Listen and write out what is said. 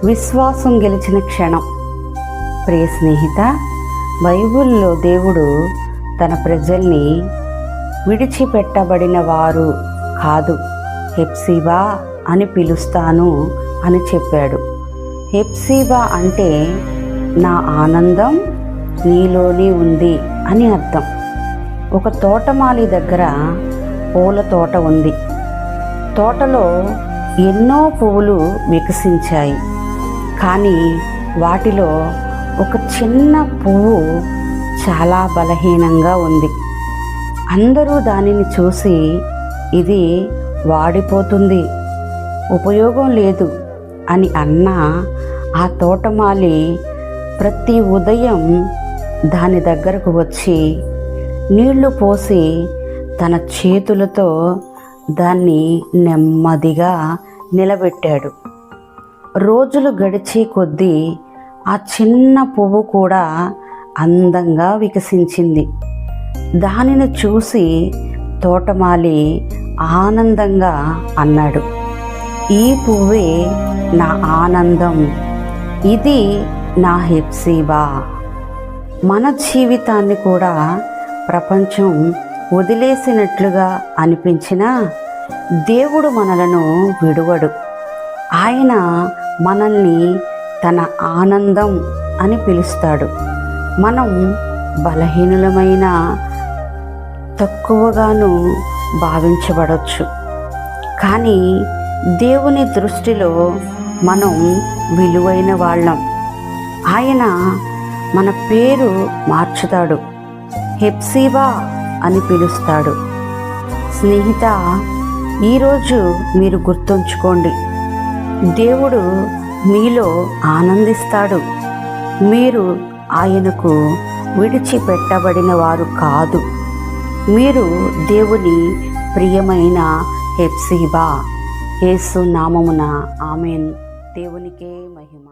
విశ్వాసం గెలిచిన క్షణం. ప్రియ స్నేహిత, బైబిల్లో దేవుడు తన ప్రజల్ని విడిచిపెట్టబడిన వారు కాదు, హెప్సిబా అని పిలుస్తాను అని చెప్పాడు. హెప్సిబా అంటే నా ఆనందం నీలోనే ఉంది అని అర్థం. ఒక తోటమాలి దగ్గర పూల తోట ఉంది. తోటలో ఎన్నో పువ్వులు వికసించాయి. కానీ వాటిలో ఒక చిన్న పువ్వు చాలా బలహీనంగా ఉంది. అందరూ దానిని చూసి ఇది వాడిపోతుంది, ఉపయోగం లేదు అని అన్నా ఆ తోటమాలి ప్రతి ఉదయం దాని దగ్గరకు వచ్చి నీళ్లు పోసి తన చేతులతో దాన్ని నెమ్మదిగా నిలబెట్టాడు. రోజులు గడిచే కొద్దీ ఆ చిన్న పువ్వు కూడా అందంగా వికసించింది. దానిని చూసి తోటమాలి ఆనందంగా అన్నాడు, ఈ పువ్వే నా ఆనందం, ఇది నా హెప్సిబా. మన జీవితాన్ని కూడా ప్రపంచం వదిలేసినట్లుగా అనిపించినా దేవుడు మనలను విడువడు. ఆయన మనల్ని తన ఆనందం అని పిలుస్తాడు. మనం బలహీనులమైన తక్కువగాను భావించబడవచ్చు, కానీ దేవుని దృష్టిలో మనం విలువైన వాళ్ళం. ఆయన మన పేరు మార్చుతాడు, హెప్సిబా అని పిలుస్తాడు. స్నేహిత, ఈరోజు మీరు గుర్తుంచుకోండి, దేవుడు మీలో ఆనందిస్తాడు. మీరు ఆయనకు విడిచిపెట్టబడిన వారు కాదు. మీరు దేవుని ప్రియమైన హెప్సిబా. యేసు నామమున ఆమేన్. దేవునికే మహిమ.